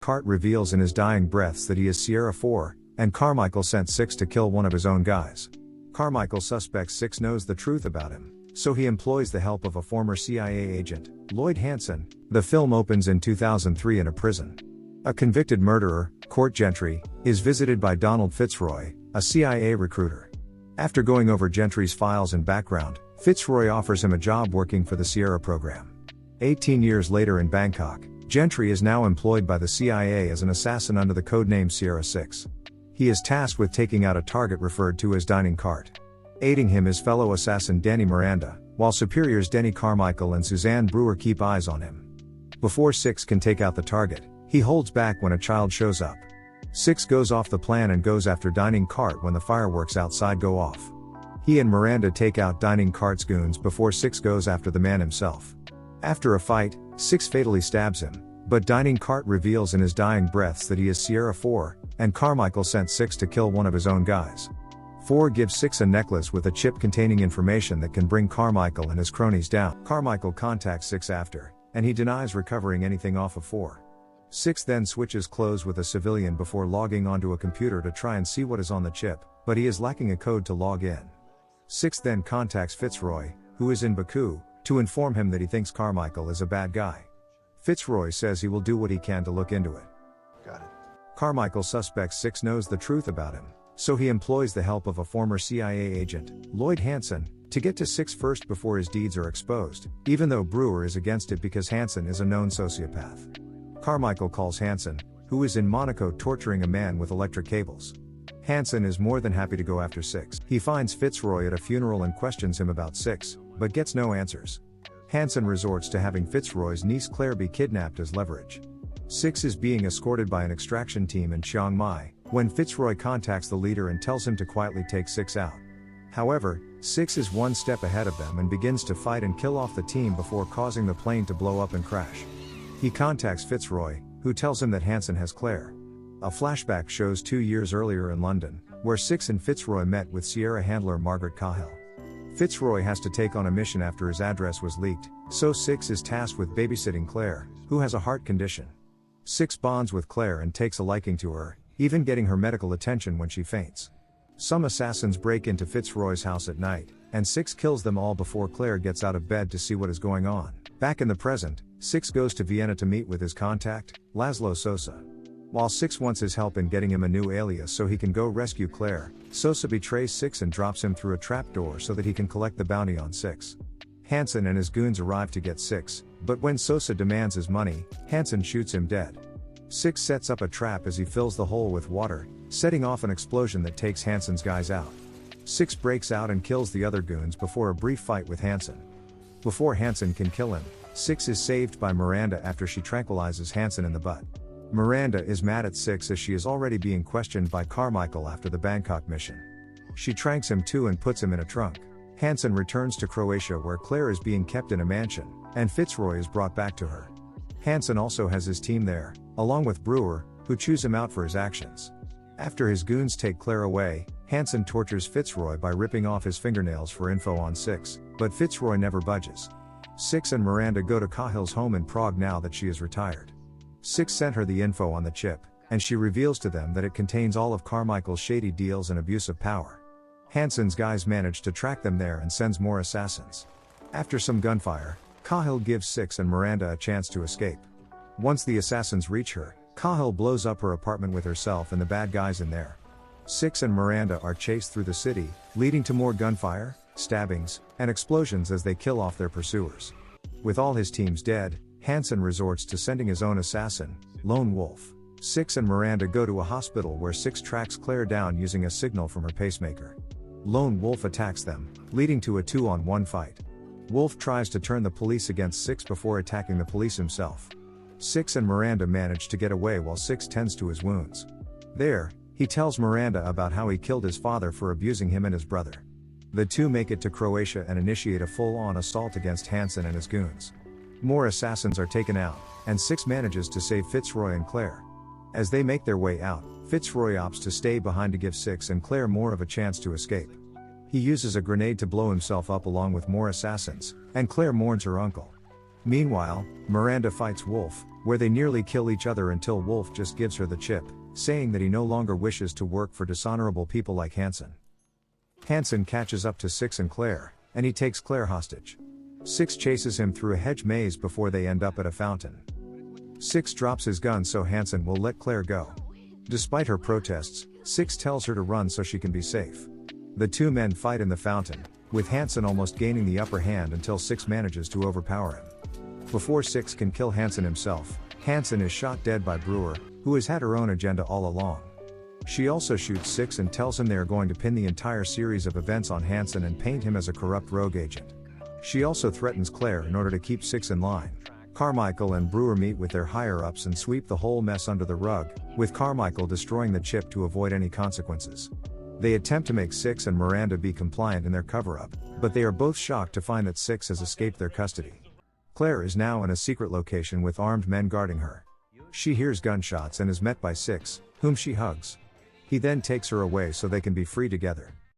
Cart reveals in his dying breaths that he is Sierra 4, and Carmichael sent 6 to kill one of his own guys. Carmichael suspects 6 knows the truth about him, so he employs the help of a former CIA agent, Lloyd Hansen. The film opens in 2003 in a prison. A convicted murderer, Court Gentry, is visited by Donald Fitzroy, a CIA recruiter. After going over Gentry's files and background, Fitzroy offers him a job working for the Sierra program. 18 years later in Bangkok, Gentry is now employed by the CIA as an assassin under the codename Sierra 6. He is tasked with taking out a target referred to as Dining Cart. Aiding him is fellow assassin Denny Miranda, while superiors Denny Carmichael and Suzanne Brewer keep eyes on him. Before 6 can take out the target, he holds back when a child shows up. 6 goes off the plan and goes after Dining Cart when the fireworks outside go off. He and Miranda take out Dining Cart's goons before 6 goes after the man himself. After a fight, 6 fatally stabs him, but Dining Cart reveals in his dying breaths that he is Sierra 4, and Carmichael sent 6 to kill one of his own guys. 4 gives 6 a necklace with a chip containing information that can bring Carmichael and his cronies down. Carmichael contacts 6 after, and he denies recovering anything off of 4. 6 then switches clothes with a civilian before logging onto a computer to try and see what is on the chip, but he is lacking a code to log in. 6 then contacts Fitzroy, who is in Baku, to inform him that he thinks Carmichael is a bad guy. Fitzroy says he will do what he can to look into it. Got it. Carmichael suspects 6 knows the truth about him, so he employs the help of a former CIA agent, Lloyd Hansen, to get to 6 first before his deeds are exposed, even though Brewer is against it because Hansen is a known sociopath. Carmichael calls Hansen, who is in Monaco torturing a man with electric cables. Hansen is more than happy to go after 6. He finds Fitzroy at a funeral and questions him about 6, but gets no answers. Hansen resorts to having Fitzroy's niece Claire be kidnapped as leverage. 6 is being escorted by an extraction team in Chiang Mai, when Fitzroy contacts the leader and tells him to quietly take 6 out. However, 6 is one step ahead of them and begins to fight and kill off the team before causing the plane to blow up and crash. He contacts Fitzroy, who tells him that Hansen has Claire. A flashback shows 2 years earlier in London, where 6 and Fitzroy met with Sierra handler Margaret Cahill. Fitzroy has to take on a mission after his address was leaked, so 6 is tasked with babysitting Claire, who has a heart condition. 6 bonds with Claire and takes a liking to her, even getting her medical attention when she faints. Some assassins break into Fitzroy's house at night, and 6 kills them all before Claire gets out of bed to see what is going on. Back in the present, 6 goes to Vienna to meet with his contact, Laszlo Sosa. While 6 wants his help in getting him a new alias so he can go rescue Claire, Sosa betrays 6 and drops him through a trapdoor so that he can collect the bounty on 6. Hansen and his goons arrive to get 6, but when Sosa demands his money, Hansen shoots him dead. 6 sets up a trap as he fills the hole with water, setting off an explosion that takes Hansen's guys out. 6 breaks out and kills the other goons before a brief fight with Hansen. Before Hansen can kill him, 6 is saved by Miranda after she tranquilizes Hansen in the butt. Miranda is mad at 6 as she is already being questioned by Carmichael after the Bangkok mission. She tranks him too and puts him in a trunk. Hansen returns to Croatia where Claire is being kept in a mansion, and Fitzroy is brought back to her. Hansen also has his team there, along with Brewer, who chews him out for his actions. After his goons take Claire away, Hansen tortures Fitzroy by ripping off his fingernails for info on 6, but Fitzroy never budges. 6 and Miranda go to Cahill's home in Prague now that she is retired. 6 sent her the info on the chip, and she reveals to them that it contains all of Carmichael's shady deals and abuse of power. Hansen's guys manage to track them there and sends more assassins. After some gunfire, Cahill gives 6 and Miranda a chance to escape. Once the assassins reach her, Cahill blows up her apartment with herself and the bad guys in there. 6 and Miranda are chased through the city, leading to more gunfire, stabbings, and explosions as they kill off their pursuers. With all his teams dead, Hansen resorts to sending his own assassin, Lone Wolf. 6 and Miranda go to a hospital where 6 tracks Claire down using a signal from her pacemaker. Lone Wolf attacks them, leading to a 2-on-1 fight. Wolf tries to turn the police against 6 before attacking the police himself. 6 and Miranda manage to get away while 6 tends to his wounds. There, he tells Miranda about how he killed his father for abusing him and his brother. The two make it to Croatia and initiate a full-on assault against Hansen and his goons. More assassins are taken out, and 6 manages to save Fitzroy and Claire. As they make their way out, Fitzroy opts to stay behind to give 6 and Claire more of a chance to escape. He uses a grenade to blow himself up along with more assassins, and Claire mourns her uncle. Meanwhile, Miranda fights Wolf, where they nearly kill each other until Wolf just gives her the chip, saying that he no longer wishes to work for dishonorable people like Hansen. Hansen catches up to Six and Claire, and he takes Claire hostage. Six chases him through a hedge maze before they end up at a fountain. Six drops his gun so Hansen will let Claire go. Despite her protests, Six tells her to run so she can be safe. The two men fight in the fountain, with Hansen almost gaining the upper hand until Six manages to overpower him. Before Six can kill Hansen himself, Hansen is shot dead by Brewer, who has had her own agenda all along. She also shoots Six and tells him they are going to pin the entire series of events on Hansen and paint him as a corrupt rogue agent. She also threatens Claire in order to keep Six in line. Carmichael and Brewer meet with their higher-ups and sweep the whole mess under the rug, with Carmichael destroying the chip to avoid any consequences. They attempt to make Six and Miranda be compliant in their cover-up, but they are both shocked to find that Six has escaped their custody. Claire is now in a secret location with armed men guarding her. She hears gunshots and is met by Six, whom she hugs. He then takes her away so they can be free together.